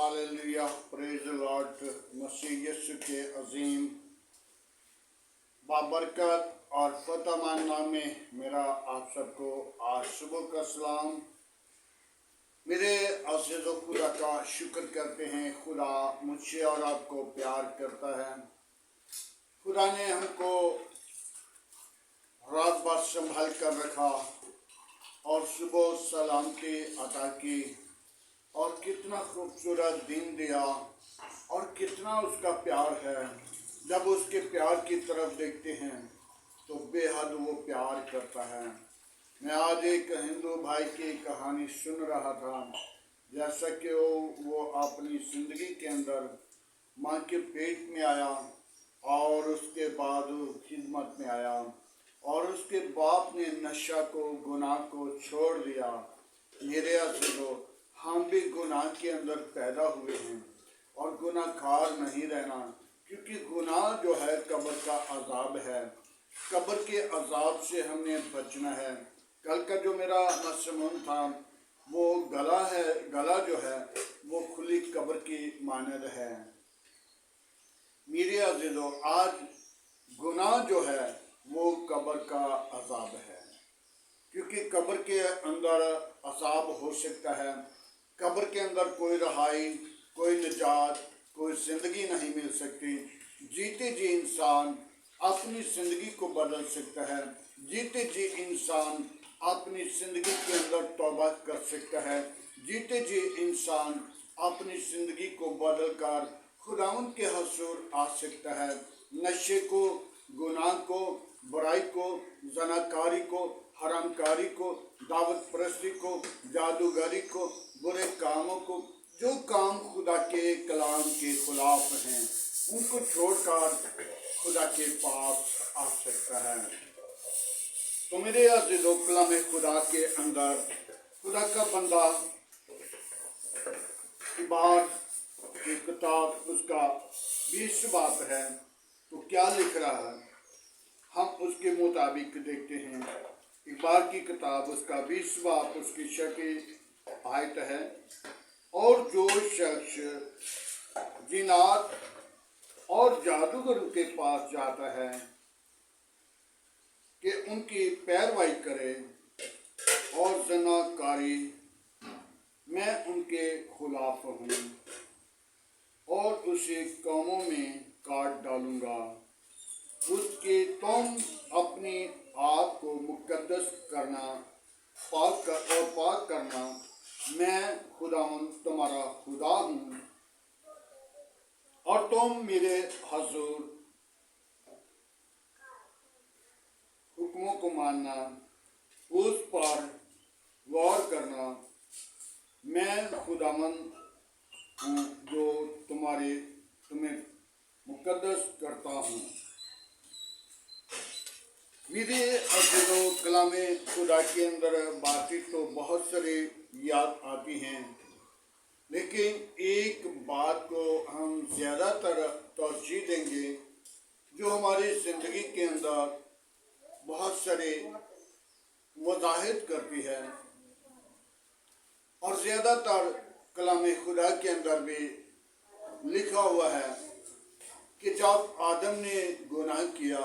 Hallelujah, praise Lord. मसीह यीशु के अजीम बाबरकत और फतेहमंद नाम में मेरा आप सबको आज सुबह का सलाम। मेरे अज़ीज़ो, खुदा का शुक्र करते हैं। खुदा मुझसे और आपको प्यार करता है। खुदा ने हमको रात भर संभाल कर रखा और सुबह सलामती अता की, और कितना खूबसूरत दिन दिया, और कितना उसका प्यार है। जब उसके प्यार की तरफ देखते हैं तो बेहद वो प्यार करता है। मैं आज एक हिंदू भाई की कहानी सुन रहा था, जैसा कि वो अपनी ज़िंदगी के अंदर माँ के पेट में आया और उसके बाद खिदमत में आया, और उसके बाप ने नशा को, गुनाह को छोड़ दिया। मेरे अज़ीज़ों, हम भी गुनाह के अंदर पैदा हुए हैं और गुनाहगार नहीं रहना, क्योंकि गुनाह जो है कब्र का अजाब है। कब्र के अजाब से हमने बचना है। कल का जो मेरा मज़मून था वो गला जो है वो खुली कब्र की मानद है। मेरे अज़ीज़ों, आज गुनाह जो है वो कब्र का अजाब है, क्योंकि कब्र के अंदर अजाब हो सकता है। कब्र के अंदर कोई रहाई, कोई निजात, कोई ज़िंदगी नहीं मिल सकती। जीते जी इंसान अपनी ज़िंदगी को बदल सकता है। जीते जी इंसान अपनी ज़िंदगी के अंदर तौबा कर सकता है। जीते जी इंसान अपनी ज़िंदगी को बदल कर खुदावंद के हुज़ूर आ सकता है। नशे को, गुनाह को, बुराई को, ज़नाकारी को, हरामकारी को, दावत परस्ती को, जादूगरी को, बुरे कामों को, जो काम खुदा के कलाम के खिलाफ हैं, उनको छोड़कर खुदा के पास आ सकता है। तो मेरे अज़ीज़ों, कलाम खुदा के अंदर खुदा का बंदा इबार की किताब उसका 20 बाब है, तो क्या लिख रहा है हम उसके मुताबिक देखते हैं। इकबार की किताब उसका 20 बाब उसकी 6 आयत है। और जो शख्स जिनात और जादूगर के पास जाता है कि उनकी पैरवाई करे और ज़नाकारी, मैं उनके खिलाफ हूँ और उसे कौमों में काट डालूँगा। उसके तुम अपने आप को मुकद्दस करना, पाक करना, मैं खुदावंद तुम्हारा खुदा हूँ, और तुम मेरे हुज़ूर हुक्मों को मानना, उस पर गौर करना। मैं खुदावंद हूँ जो तुम्हें मुकद्दस करता हूँ। मेरे अज़ीज़ों, कलाम खुदा के अंदर बातें तो बहुत सारी याद आती हैं, लेकिन एक बात को हम ज़्यादातर तरजीह देंगे जो हमारी ज़िंदगी के अंदर बहुत सारे वज़ाहिद करती है। और ज़्यादातर कलाम खुदा के अंदर भी लिखा हुआ है कि जब आदम ने गुनाह किया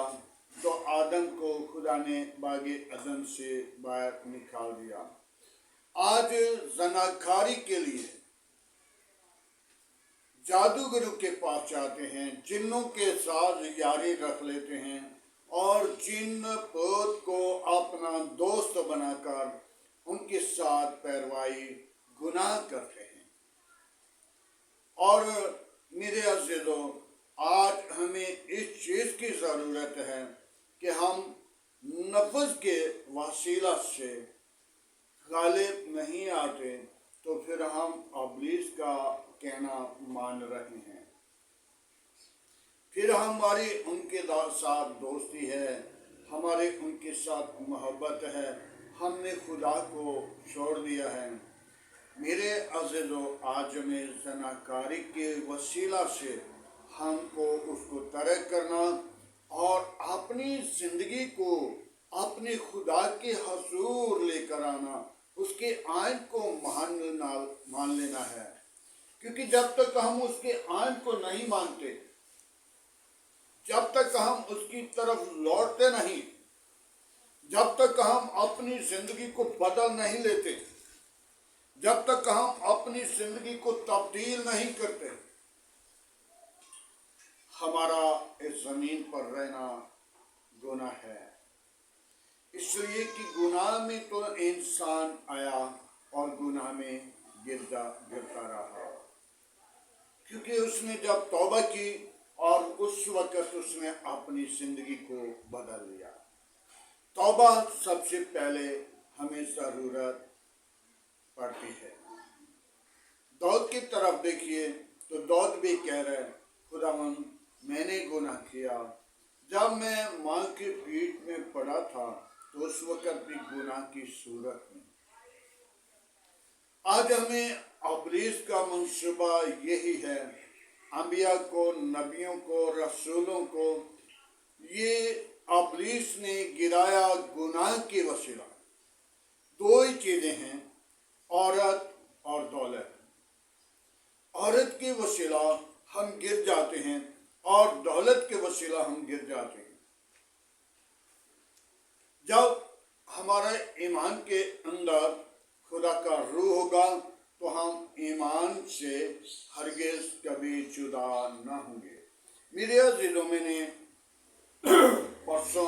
तो आदम को खुदा ने बागे अदन से बाहर निकाल दिया। आज ज़नाकारी के लिए जादूगरों के पास जाते हैं, जिन्नों के साथ यारी रख लेते हैं और जिन पोत को अपना दोस्त बनाकर उनके साथ पैरवाई गुनाह करते हैं। और मेरे अज़ीज़ों, आज हमें इस चीज़ की ज़रूरत है कि हम नफ्स के वसीला से गालिब नहीं आते, तो फिर हम इब्लीस का कहना मान रहे हैं। फिर हमारी उनके साथ दोस्ती है, हमारे उनके साथ मोहब्बत है, हमने खुदा को छोड़ दिया है। मेरे अज़ीज़ों, आज में ज़नाकारी के वसीला से हमको उसको तर्क करना और अपनी ज़िंदगी को अपने खुदा के हुज़ूर लेकर आना, उसके आयन को मान लेना है। کیونکہ جب تک ہم اس کے آئین کو نہیں مانتے، جب تک ہم اس کی طرف لوٹتے نہیں، جب تک ہم اپنی زندگی کو بدل نہیں لیتے، جب تک ہم اپنی زندگی کو تبدیل نہیں کرتے، ہمارا اس زمین پر رہنا گناہ ہے۔ اس لیے کہ گناہ میں تو انسان آیا اور گناہ میں گرتا رہا، کیونکہ اس نے جب توبہ کی اور اس وقت اس نے اپنی زندگی کو بدل لیا۔ توبہ سب سے پہلے ہمیں ضرورت پڑتی ہے۔ داؤد کی طرف دیکھیے تو داؤد بھی کہہ رہے، خداوند میں نے گناہ کیا، جب میں ماں کی پیٹ میں پڑا تھا تو اس وقت بھی گناہ کی صورت میں۔ آج ہمیں ابلیس کا منصوبہ یہی ہے، انبیاء کو، نبیوں کو، رسولوں کو یہ ابلیس نے گرایا گناہ کی وسیلہ۔ دو ہی چیزیں ہیں، عورت اور دولت۔ عورت کے وسیلہ ہم گر جاتے ہیں اور دولت کے وسیلہ ہم گر جاتے ہیں۔ جب ہمارے ایمان کے اندر خدا کا روح ہوگا تو ہم ایمان سے ہرگز کبھی جدا نہ ہوں گے۔ میرے عزیزوں، میں نے پرسوں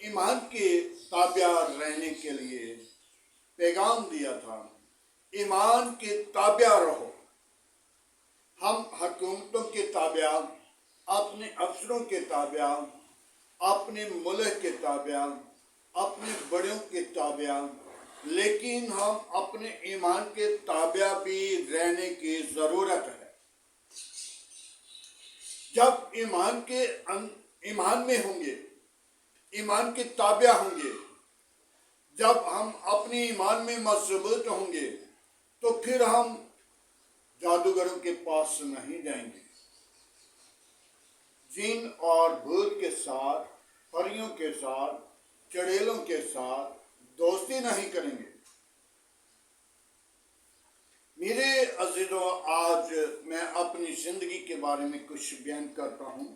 ایمان کے تابع رہنے کے لیے پیغام دیا تھا، ایمان کے تابع رہو۔ ہم حکومتوں کے تابع، اپنے افسروں کے تابع، اپنے ملک کے تابع، اپنے بڑوں کے تابع، لیکن ہم اپنے ایمان کے تابع بھی رہنے کی ضرورت ہے۔ جب ایمان میں ہوں گے، ایمان کے تابع ہوں گے، جب ہم اپنے ایمان میں مضبوط ہوں گے تو پھر ہم جادوگروں کے پاس نہیں جائیں گے، جن اور بھوت کے ساتھ، پریوں کے ساتھ، چڑیلوں کے ساتھ دوستی نہیں کریں گے۔ میرے عزیزوں، آج میں اپنی زندگی کے بارے میں کچھ بیان کرتا ہوں۔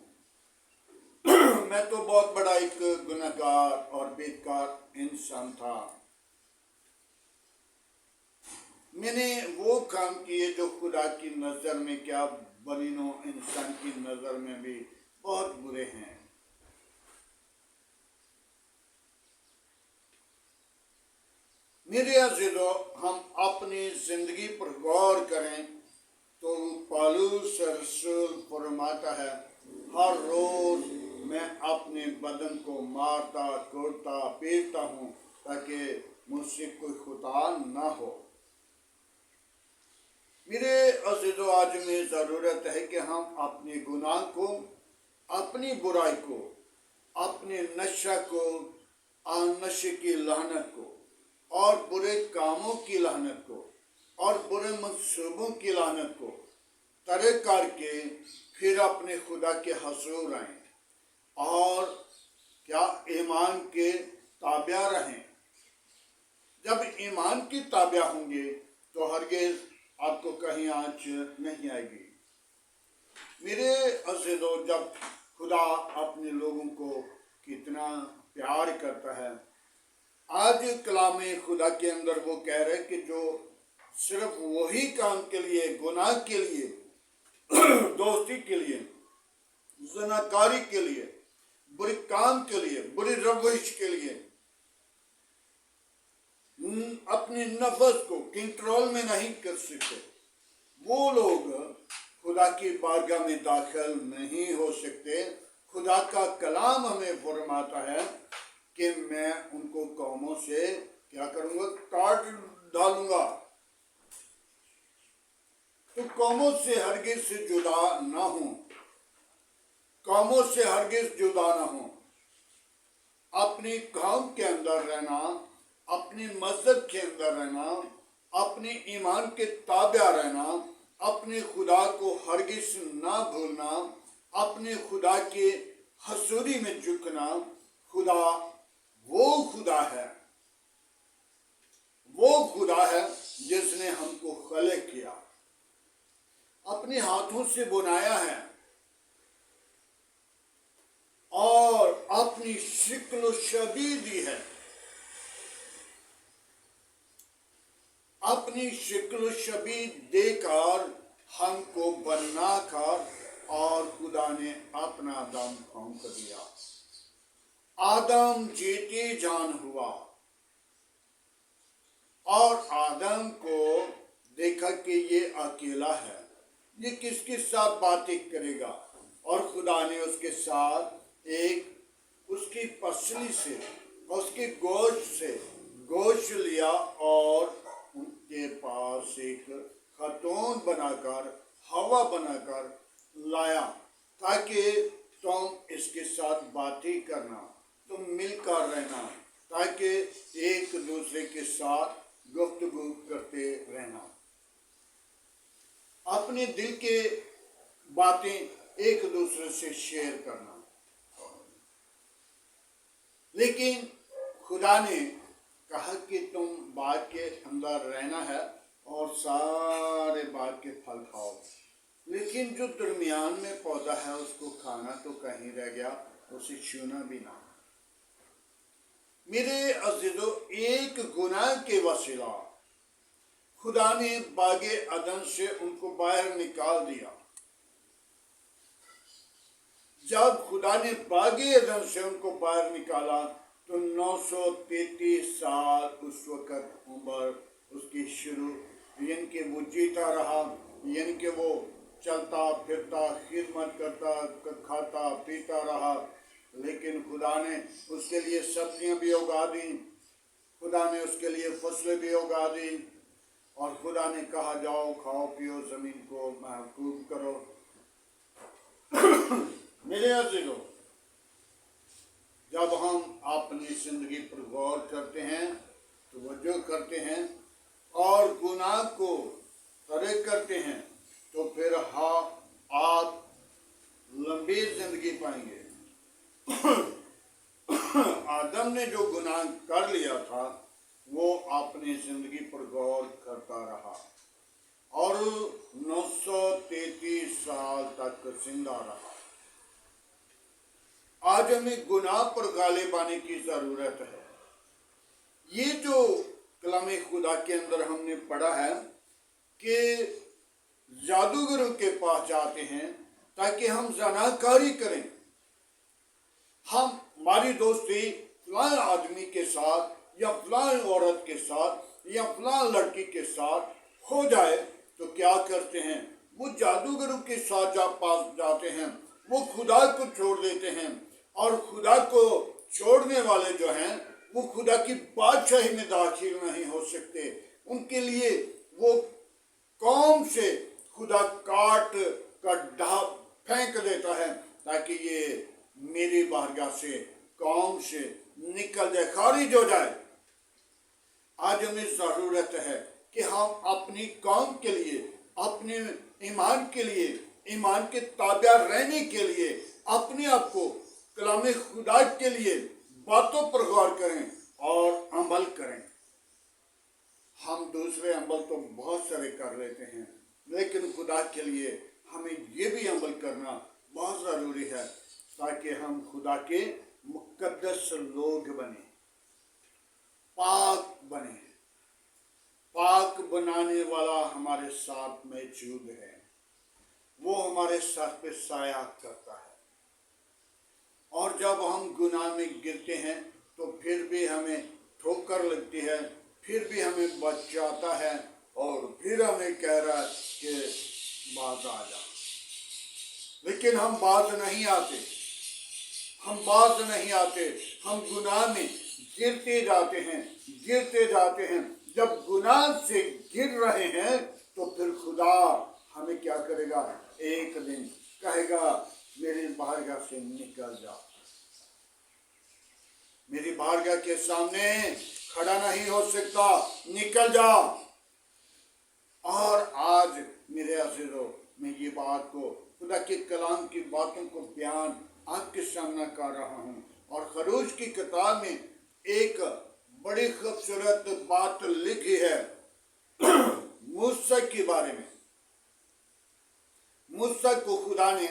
میں تو بہت بڑا ایک گنہگار اور بیکار انسان تھا۔ میں نے وہ کام کیے جو خدا کی نظر میں کیا بلکہ انسان کی نظر میں بھی بہت برے ہیں۔ میرے عزیزوں، ہم اپنی زندگی پر غور کریں تو پالوس رسول فرماتا ہے، ہر روز میں اپنے بدن کو مارتا، کوڑتا، پیٹتا ہوں تاکہ مجھ سے کوئی خطا نہ ہو۔ میرے عزیزوں، آج میں ضرورت ہے کہ ہم اپنے گناہ کو، اپنی برائی کو، اپنے نشہ کو، نشے کی لعنت کو اور برے کاموں کی لعنت کو اور برے منصوبوں کی لعنت کو ترک کر کے پھر اپنے خدا کے حضور آئیں اور کیا ایمان کے تابع رہیں۔ جب ایمان کی تابع ہوں گے تو ہرگز آپ کو کہیں آنچ نہیں آئے گی۔ میرے عزیزوں، جب خدا اپنے لوگوں کو کتنا پیار کرتا ہے، آج کلام خدا کے اندر وہ کہہ رہے کہ جو صرف وہی کام کے لیے، گناہ کے لیے، دوستی کے لیے، زناکاری کے لیے، برے کام کے لیے، بری روش کے لیے اپنے نفس کو کنٹرول میں نہیں کر سکتے، وہ لوگ خدا کی بارگاہ میں داخل نہیں ہو سکتے۔ خدا کا کلام ہمیں فرماتا ہے کہ میں ان کو قوموں سے کیا کروں گا؟ کاٹ ڈالوں گا۔ تو قوموں سے ہرگز جدا نہ ہوں، قوموں سے ہرگز جدا نہ ہوں۔ اپنی قوم کے اندر رہنا، اپنے مذہب کے اندر رہنا، اپنے ایمان کے تابع رہنا، اپنے خدا کو ہرگز نہ بھولنا، اپنے خدا کے حضوری میں جھکنا۔ خدا وہ خدا ہے، وہ خدا ہے جس نے ہم کو خلق کیا، अपने हाथों से बनाया है और अपनी शक्ल छवि दी है। अपनी शक्ल छवि देकर हमको बना कर और खुदा ने अपना दम फूंक दिया। आदम जीते जान हुआ और आदम को देखा कि ये अकेला है, ये किसके साथ बातें करेगा, और खुदा ने उसके साथ एक उसकी पसली से उसके गोश्त लिया और उनके पास एक खतौन बनाकर हवा बनाकर लाया ताकि तुम इसके साथ बातें करना, तुम मिलकर रहना, ताकि एक दूसरे के साथ गुफ्तगू करते रहना, अपने दिल के बातें एक दूसरे से शेयर करना। लेकिन खुदा ने कहा कि तुम बाग के अंदर रहना है और सारे बाग के फल खाओ, लेकिन जो दरमियान में पौधा है उसको खाना तो कहीं रह गया, उसे छूना भी ना। मेरे अजीजों, एक गुनाह के वसीला खुदा ने बागे अदन से उनको बाहर निकाल दिया। जब खुदा ने बागे अदन से उनको बाहर निकाला तो 933 साल उस वक़्त उम्र उसकी शुरू, यानी कि वो जीता रहा, यानी कि वो चलता फिरता खिदमत करता खाता पीता रहा। लेकिन खुदा ने उसके लिए सब्जियां भी उगा दी, खुदा ने उसके लिए फसलें भी उगा दी, और खुदा ने कहा जाओ खाओ पियो ज़मीन को महफूज करो। मेरे अज़ीज़ों, जब हम अपनी ज़िंदगी पर गौर करते हैं, तवज्जो करते हैं और गुनाह को तर्क करते हैं, तो फिर आप लंबी जिंदगी पाएंगे। आदम ने जो गुनाह कर लिया था वो अपनी जिंदगी पर गौर करता रहा और 933 साल तक जिंदा रहा। आज हमें गुनाह पर गालिब आने की जरूरत है। ये जो कलाम खुदा के अंदर हमने पढ़ा है कि जादूगरों के पास जाते हैं ताकि हम जनाकारी करें, हमारी दोस्ती फलां आदमी के साथ या फलां औरत के साथ या फलां लड़की के साथ हो जाए, तो क्या करते हैं, वो जादूगरों के साथ पास जाते हैं, वो खुदा को छोड़ देते हैं, और खुदा को छोड़ने वाले जो हैं वो खुदा की बादशाही में दाखिल नहीं हो सकते। उनके लिए वो कौम से खुदा काट कर फेंक देता है ताकि ये मेरी बारगाह से कौम से निकल जाए, खारिज हो जाए। आज हमें ज़रूरत है कि हम अपनी कौम के लिए, अपने ईमान के लिए, ईमान के ताबा रहने के लिए अपने आप को कलाम खुदा के लिए बातों पर गौर करें और अमल करें। हम दूसरे अमल तो बहुत सारे कर लेते हैं, लेकिन खुदा के लिए हमें ये भी अमल करना बहुत ज़रूरी है ताकि हम खुदा के मुक़द्दस लोग बने, पाक बने। पाक बनाने वाला हमारे साथ मौजूद है, वो हमारे साथ पे साया करता है। और जब हम गुनाह में गिरते हैं तो फिर भी हमें ठोकर लगती है, फिर भी हमें बचाता है और फिर हमें कह रहा है कि बाज आ जा। लेकिन हम बाज नहीं आते, हम बाज नहीं आते, हम गुनाह में गिरते जाते हैं। जब गुनाह से गिर रहे हैं तो फिर खुदा हमें क्या करेगा, एक दिन कहेगा मेरी बारगाह से निकल जा, मेरी बारगाह के सामने खड़ा नहीं हो सकता, निकल जा। और आज मेरे अज़ीज़ों, मैं ये बात को खुदा के कलाम की बातों को बयान आपके सामने कर रहा हूँ। और खरूज की किताब में एक बड़ी खूबसूरत बात लिखी है मूसा के बारे में। मूसा को खुदा ने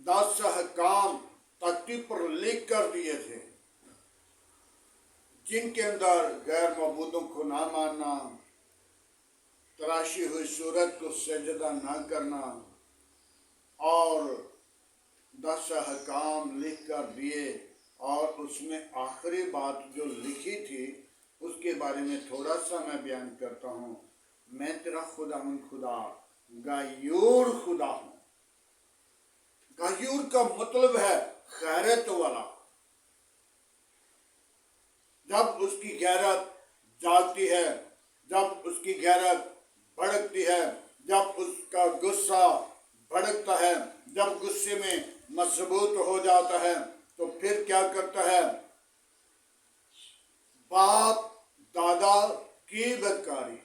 10 अहकाम तख्ती पर लिख कर दिए थे, जिनके अंदर गैर मबूदों को ना मानना, तराशी हुई सूरत को सजदा ना करना, और 10 अहकाम लिख कर दिए। और उसमें आखिरी बात जो लिखी थी उसके बारे में थोड़ा सा मैं बयान करता हूँ। मैं तेरा खुदा गायूर खुदा हूँ। गायूर का मतलब है गैरत वाला। जब उसकी गैरत जागती है, जब उसकी गैरत भड़कती है, जब उसका गुस्सा भड़कता है, जब गुस्से में मजबूत हो जाता है, तो फिर क्या करता है? बाप दादा की बदकारी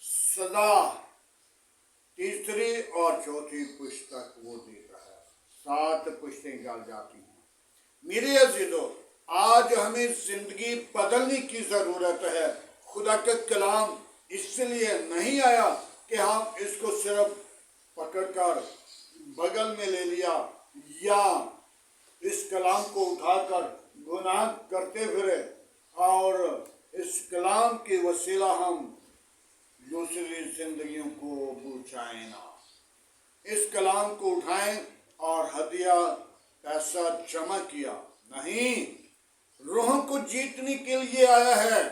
सदा तीसरी और चौथी पुश्त तक वो देता है। 7 पुश्तें गल जाती हैं। मेरे अजीजों, आज हमें जिंदगी बदलने की जरूरत है। खुदा का कलाम इसलिए नहीं आया कि हम इसको सिर्फ पकड़कर बगल में ले लिया या इस कलाम को उठाकर गुनाह करते फिरे और इस कलाम के वसीला हम दूसरी जिंदगियों को बचाएं ना। इस कलाम को उठाएं और हदिया पैसा जमा किया नहीं, रूहों को जीतने के लिए आया है,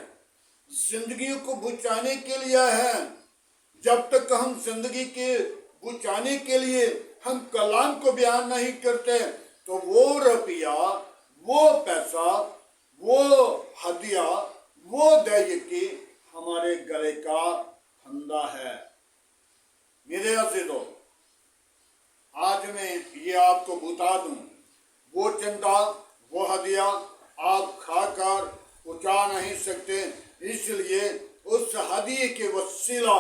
जिंदगी को बचाने के लिए आया है। जब तक हम जिंदगी के बचाने के लिए हम कलाम को बयान नहीं करते, तो वो रुपया, वो पैसा, वो हदिया, वो दैयकी हमारे गले का फंदा है। मेरे अजीजों, आज मैं ये आपको बता दूं, वो चंदा, वो हदिया आप खाकर पहुंचा नहीं सकते। इसलिए उस हदिये के वसीला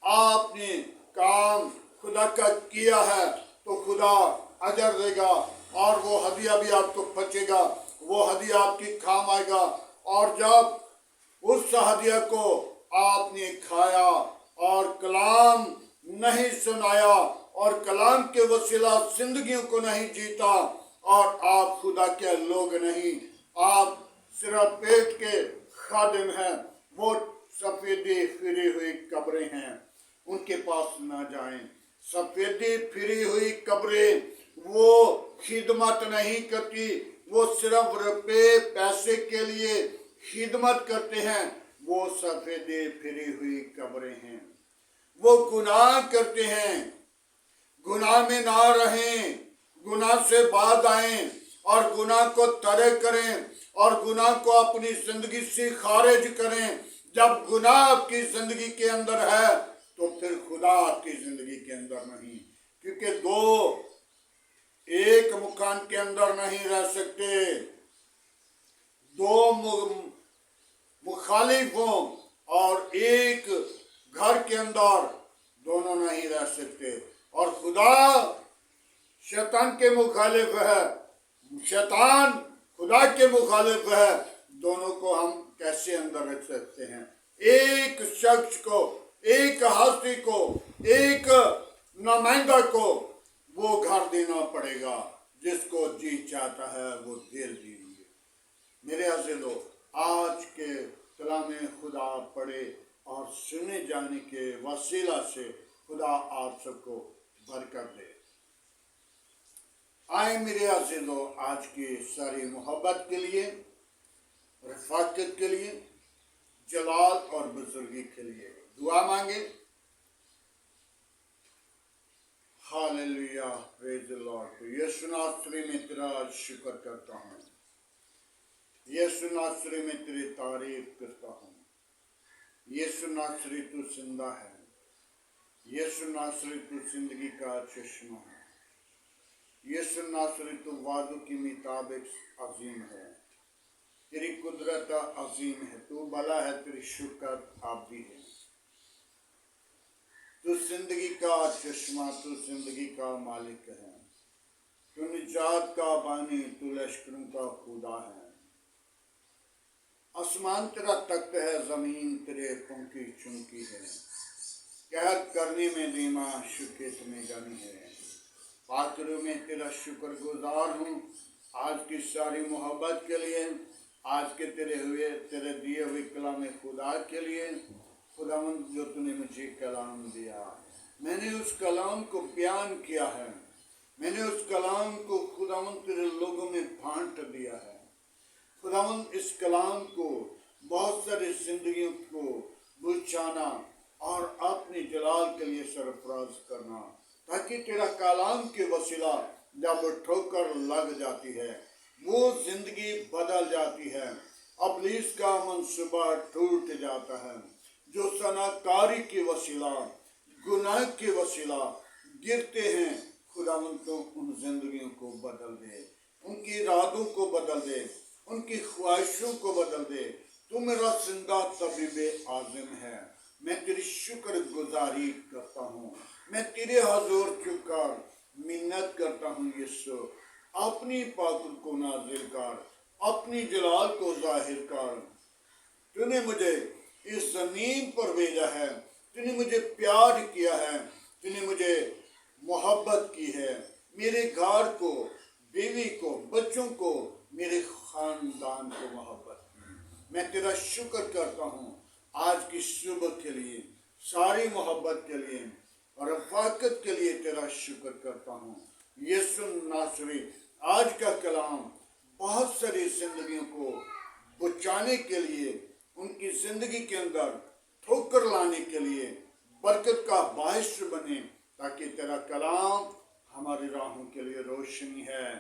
आपने काम खुदा का किया है तो खुदा अजर देगा, और वो हदिया भी आपको बचेगा, वो हदिया आपकी काम आएगा। और जब उस हदिया को आपने खाया और कलाम नहीं सुनाया और कलाम के वसीला जिंदगियों को नहीं जीता, और आप खुदा के लोग नहीं, आप सिर्फ पेट के खादिम हैं, वो सफेदी फिरी हुई कब्रें हैं, उनके पास ना जाएं। सफेदी फिरी हुई कब्रें वो खिदमत नहीं करती, वो सिर्फ रुपए पैसे के लिए खिदमत करते हैं। वो सफेदी फिरी हुई कब्रें हैं। वो गुनाह करते हैं, गुनाह में ना रहें, गुनाह से बाज आएं और गुनाह को तर्क करें और गुनाह को अपनी जिंदगी से खारिज करें। जब गुनाह आपकी जिंदगी के अंदर है तो फिर खुदा आपकी जिंदगी के अंदर नहीं, क्योंकि दो एक मकान के अंदर नहीं रह सकते। दो मुखालिफ हों और एक घर के अंदर दोनों नहीं रह सकते। और खुदा शैतान के मुखालिफ है, शैतान खुदा के मुखालिफ है। दोनों को हम कैसे अंदर रख सकते हैं? एक शख्स को, एक हस्ती को, एक नुमाइंदा को वो घर देना पड़ेगा, जिसको जी चाहता है वो दिल देंगे। मेरे अज़ीज़ों, आज के कलाम खुदा पढ़े और सुने जाने के वसीला से खुदा आप सबको बरकत दे। आए मेरे अज़ीज़ों, आज की सारी मोहब्बत के लिए, रफ़ाकत के लिए, जलाल और बुजुर्गी के लिए दुआ मांगे। Hallelujah, praise the Lord. यीशु नासरी में तेरा शुक्र करता हूँ, यीशु नासरी में तेरी तारीफ करता हूँ। यीशु नासरी तू जिंदा है, यीशु नासरी तू जिंदगी का चश्मा है, यीशु नासरी तू वादों के मुताबिक अजीम है, तेरी कुदरत अजीम है, तू भला है, तेरी शुक्र आबदी है। तू जिंदगी का चश्मा, तू जिंदगी का मालिक है, तू निजात का बानी, तू लश्करों का खुदा है। आसमान तेरा तख्त है, जमीन तेरे पंखी चुनकी है, कहत करने में धीमा, शुक्र में गनी है। पाकरू में तेरा शुक्रगुजार हूँ आज की सारी मोहब्बत के लिए, आज के तेरे दिए हुए कलाम खुदा के लिए। खुदावंद जो तूने मुझे कलाम दिया, मैंने उस कलाम को बयान किया है, मैंने उस कलाम को खुदावंद तेरे लोगों में बांट दिया है। खुदावंद इस कलाम को बहुत सारी जिंदगियों को बुझाना और अपने जलाल के लिए सरफराज करना, ताकि तेरा कलाम के वसीला जब ठोकर लग जाती है वो जिंदगी बदल जाती है, अबलीस का मंसूबा टूट जाता है। जो सनाकारी के वसीला, गुनाह के वसीला गिरते हैं, खुदावंद तो उन जिंदगियों को बदल दे, उनकी इरादों को बदल दे, उनकी ख्वाहिशों को बदल दे। तू मेरा जिंदा तबीब आज़म है, मैं तेरी शुक्र गुजारी करता हूँ, मैं तेरे हजूर झुककर मिन्नत करता हूँ। यीशु अपनी पाकुर को नाजिल कर, अपनी जलाल को जाहिर कर। तूने मुझे इस जमीन पर भेजा है, तूने मुझे प्यार किया है, तूने मुझे मोहब्बत की है, मेरे घर को, बीवी को, बच्चों को, मेरे खानदान को मोहब्बत की। मैं तेरा शुक्र करता हूँ आज की सुबह के लिए, सारी मोहब्बत के लिए और रफ़ाकत के लिए तेरा शुक्र करता हूँ। यीशु नासरी आज का कलाम बहुत सारी जिंदगियों को बचाने के लिए, उनकी जिंदगी के अंदर ठोकर लाने के लिए बरकत का बाइस बने, ताकि तेरा कलाम हमारी राहों के लिए रोशनी है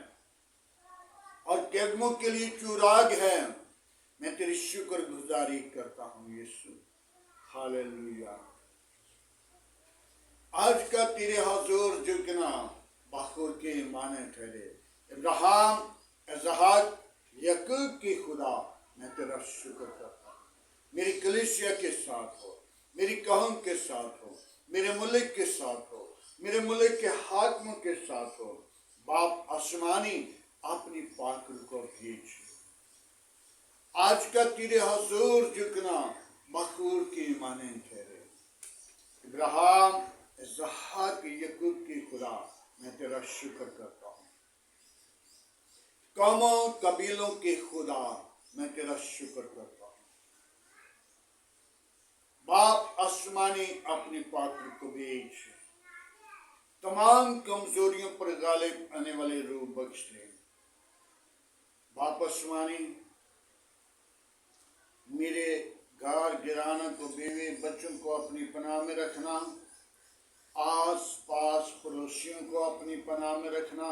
और कदमों के लिए चुराग है। मैं तेरी शुक्र गुजारी करता हूँ यीशु। हालेलुया। आज का तेरे हजूर झुकना बखूर के माने ठहरे। इब्राहिम, इसहाक, याकूब की खुदा, मैं तेरा शुक्र करता हूँ। मेरी कलीसिया के साथ हो, मेरी कौम के साथ हो, मेरे मुल्क के साथ हो, मेरे मुल्क के हाकिमों के साथ हो। बाप आसमानी अपनी पाक रूह को भेज। आज का तेरे हजूर झुकना बखूर की माने ठहरे। इब्राहिम, इसहाक, याकूब की खुदा, मैं तेरा शुक्र करता हूँ। कौमों कबीलों के खुदा, मैं तेरा शुक्र करता हूँ। बाप आसमानी अपनी पाक रूह को भेज, तमाम कमजोरियों पर गालिब आने वाले रूह बख्श दे। बाप आसमानी मेरे घर गिराना को, बीवी बच्चों को अपनी पनाह में रखना, आस पास पड़ोसियों को अपनी पनाह में रखना,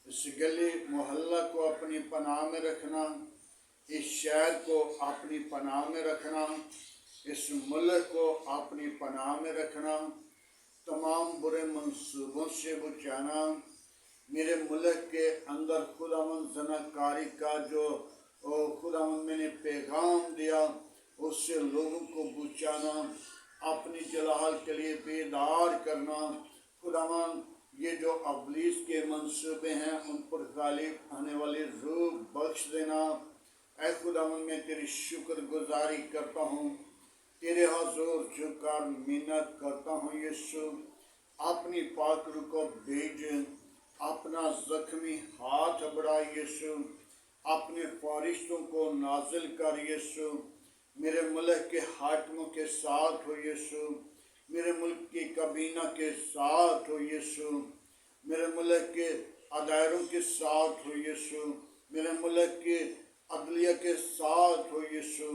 इस गली मोहल्ला को अपनी पनाह में रखना, इस शहर को अपनी पनाह में रखना, इस मुल्क को अपनी पनाह में रखना, तमाम बुरे मंसूबों से बचाना। मेरे मुल्क के अंदर खुदावंद ज़नाकारी का जो खुदावंद मैंने पैगाम दिया, उससे लोगों को बचाना, अपनी जलाल के लिए बेदार करना। खुदावंद ये जो अबलीस के मंसूबे हैं उन पर गालिब आने वाली रूह बख्श देना। ऐ खुदावंद मैं तेरी शुक्र गुजारी करता हूँ, तेरे हजूर झुककर मिन्नत करता हूँ। यीशु अपनी पाक रूह को भेज, अपना जख्मी हाथ बढ़ा यीशु, अपने फरिश्तों को नाजिल कर यीशु। मेरे मुल्क के हाकिमों के साथ हो यीशु, मेरे मुल्क की कबीना के साथ हो यीशु, मेरे मुल्क के अदायरों के साथ हो यीशु, मेरे मुल्क के अदलिया के साथ हो यीशु।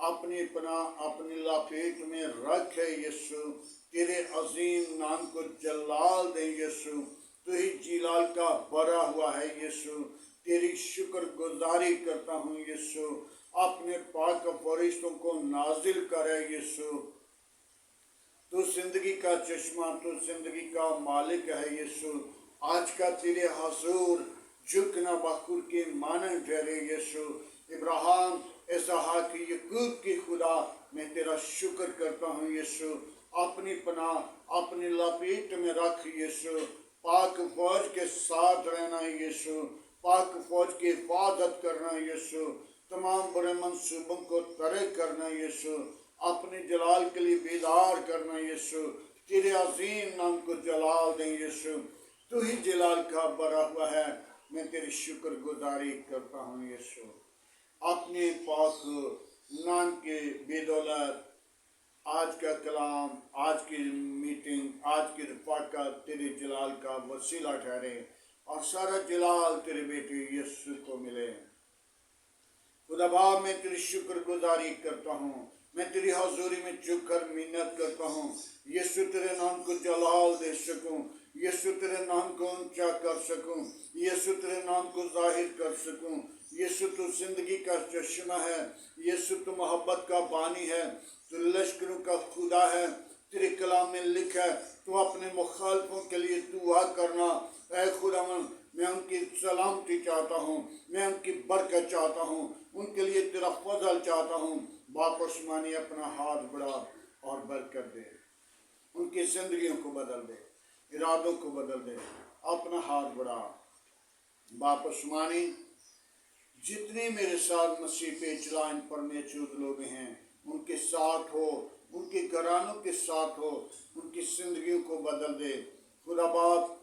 अपनी पनाह अपनी लपेट में रखे यीशु, तेरे अजीम नाम को जलाल दे यीशु। तू ही जिलाल का भरा हुआ है यीशु, तेरी शुक्र गुजारी करता हूँ यीशु। अपने पाक फरिश्तों को नाजिल करे यीशु। तू जिंदगी का चश्मा, तू जिंदगी का मालिक है यीशु। आज का तेरे हजूर झुकना बखूर के माने ठहरे यीशु। इब्राहिम, इसहाक, याकूब की खुदा, मैं तेरा शुक्र करता हूँ यीशु। अपनी पनाह अपनी लपेट में रख यीशु। पाक फौज के साथ रहना यीशु, पाक फौज की हिफाजत करना यीशु, तमाम बुरे मंसूबों को तरक करना यीशु, अपने जलाल के लिए बेदार करना यीशु। तेरे अजीम नाम को जलाल दें यीशु। तू ही जलाल का भरा हुआ है। मैं तेरी शुक्र गुजारी करता हूँ यीशु, अपने पाक नाम के बेदौलत आज का कलाम, आज की मीटिंग, आज की रफाकत तेरे जलाल का वसीला ठहरे और सारा जलाल तेरे बेटे यीशु को मिले। खुदा बाप, मैं तेरी शुक्र गुजारी करता हूँ, मैं तेरी हजूरी में झुक कर मिन्नत करता हूँ यीशु तेरे नाम को जलाल दे सकूँ, यीशु तेरे नाम को ऊंचा कर सकूँ, यीशु तेरे नाम को जाहिर कर सकूँ। यीशु तू जिंदगी का चश्मा है, यीशु तू मोहब्बत का बानी है, तू लश्करों का खुदा है। तेरे कलाम में लिखा है तू अपने मुखालफों के लिए दुआ करना। ऐ खुदावन, मैं उनकी सलामती चाहता हूँ, मैं उनकी बरकत चाहता हूँ, उनके लिए तेरा फजल चाहता हूँ। बाप आसमानी अपना हाथ बढ़ा और बरकत दे, उनकी जिंदगियों को बदल दे, इरादों को बदल दे। अपना हाथ बढ़ा बाप आसमानी, जितने मेरे साथ मसीह पे चलाइन पर मौजूद लोग हैं उनके साथ हो, उनके घरानों के साथ हो, उनकी जिंदगियों को बदल दे। खुदा बाप,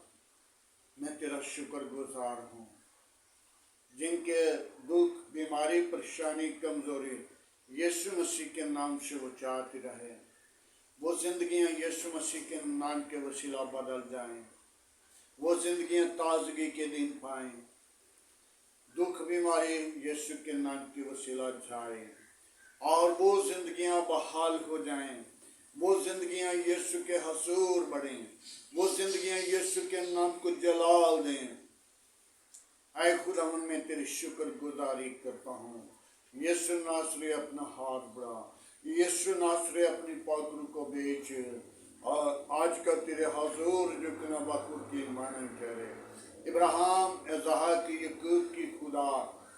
मैं तेरा शुक्र गुजार हूँ, जिनके दुख, बीमारी, परेशानी, कमजोरी यीशु मसीह के नाम से वो चाहती रहे, वो जिंदगियाँ यीशु मसीह के नाम के वसीला बदल जाएं, वो जिंदगियाँ ताजगी के दिन पाएं, दुख बीमारी यीशु के नाम की वसीला जाए और वो जिंदगियां बहाल हो जाएं, वो जिंदगियां यीशु के हसूर बढ़ें, वो जिंदगियां यीशु के नाम को जलाल दें। ऐ खुदावन, मैं तेरी शुक्र गुजारी करता हूँ। यीशु नासरी अपना हाथ बढ़ा, यीशु नासरी अपनी पाकरू को बेच और आज का तेरे हजूर झुकना बखूर की माने ठहरे। इब्राहिम, इसहाक, याकूब की खुदा,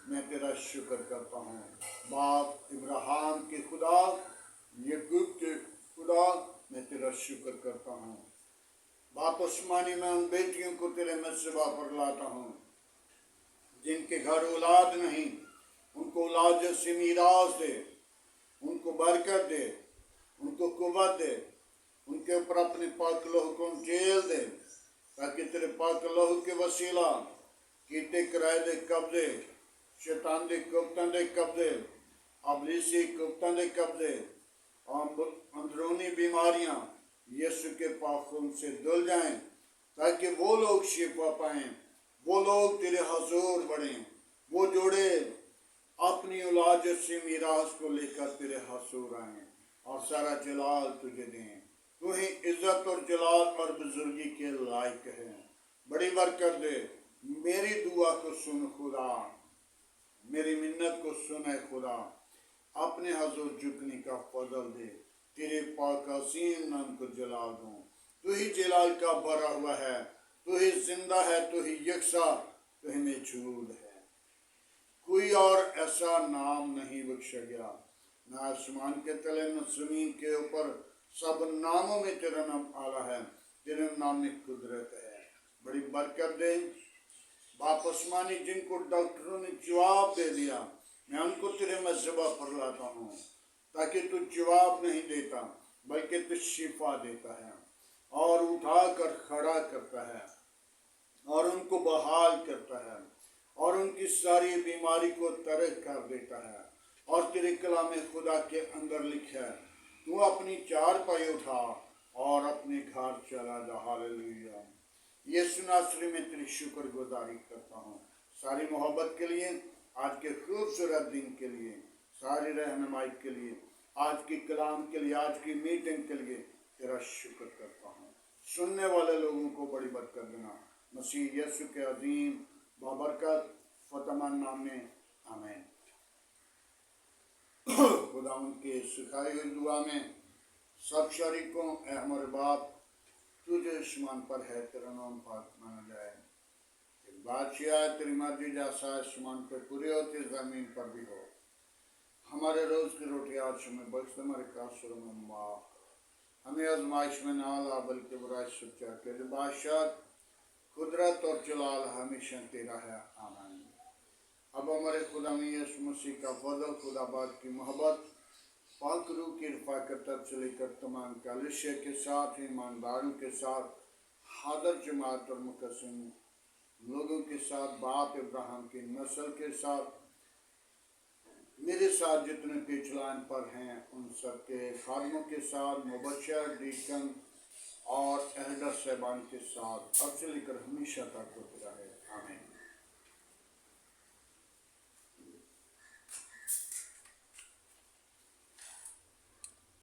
मैं तेरा शुक्र करता हूँ। बाप इब्राहिम के खुदा, याकूब के खुदा, मैं तेरा शुक्र करता हूँ। बाप आसमानी, मैं उन बेटियों को तेरे मस्जिबा पर लाता हूँ जिनके घर औलाद नहीं, उनको औलाद जैसी मीरास दे, उनको बरकत दे, उनको कुव्वत दे, उनके ऊपर अपने पाक लहू को जेल दे, ताकि तेरे पाक लहू के वसीला कीते किराए दे कब्जे, शैतान दे कुफ्तां दे कब्जे, अबलीसी कुफ्तां दे कब्जे और अंदरूनी बीमारियां यीशु के पाक खून से धुल जाएं, ताकि वो लोग शिफा पाएं, वो लोग तेरे हजूर बढ़ें, वो जोड़े अपनी औलाद से मीरास को लेकर तेरे हजूर आएं और सारा जलाल तुझे दें। तू ही इज्जत और जलाल और बुजुर्गी के लायक है। बड़ी बरकत दे, मेरी दुआ को सुन खुदा, मेरी मिन्नत को सुन है खुदा, अपने हजूर झुकने का फजल दे, तेरे पाक असीम नाम को जलाल दूं। तू ही जलाल का भरा हुआ है, तू ही जिंदा है, तू ही यकसा, तू ही मौजूद है। कोई और ऐसा नाम नहीं बख्शा गया, न आसमान के तले न जमीन के ऊपर, सब नामों में तेरा नाम आला है, तेरे नाम में कुदरत है। बड़ी बरकत दे बाप आसमानी, जिनको डॉक्टरों ने जवाब दे दिया, मैं उनको तेरे मस्जिबा पर लाता हूँ, ताकि तू जवाब नहीं देता बल्कि तू शिफा देता है और उठा कर खड़ा करता है और उनको बहाल करता है और उनकी सारी बीमारी को तरक कर देता है। और तेरे कलाम खुदा के अंदर लिखा है, तू अपनी चारपाई उठा और अपने घर चला जा। हालेलुया। यीशु नासरी में तेरी शुक्र गुजारी करता हूँ, सारी मोहब्बत के लिए, आज के खूबसूरत दिन के लिए, सारी रहनुमाई के लिए, आज की कलाम के लिए, आज की मीटिंग के लिए तेरा शुक्र करता हूँ। सुनने वाले लोगों को बड़ी बरकत देना, मसीह यीशु के अजीम बाबरकत फतमान नाम में, आमीन। खुदा उनके सिखाई हुई दुआ में सब शरीकों, ए हमारे बाप, तुझे आसमान पर है, तेरा नाम पाक माना जाए, बादशाह तेरी मर्जी जैसा आसमान पे पूरी होती जमीन पर भी हो। हमारे रोज की रोटी आज हमें बख्श, हमारे कासुरों में माफ, हमें आजमाइश में ना ला बल्कि बुराई से बचा के। बादशाह, कुदरत और जलाल हमेशा तेरा है, आमीन। अब हमारे खुदा में यीशु मसीह का फजल, खुदा बाप की मोहब्बत, पाक रूह की रफ़ाकत से लेकर तमाम कलीसिया के साथ, ईमानदारों के साथ हादर जमात और मुकसिम लोगों के साथ, बाप इब्राहिम की नस्ल के साथ, मेरे साथ जितने पिछलान पर हैं उन सब के खादमों के साथ, मुबशर, डीकन और एल्डर साहबान के साथ अब से लेकर हमेशा तक होते रहे।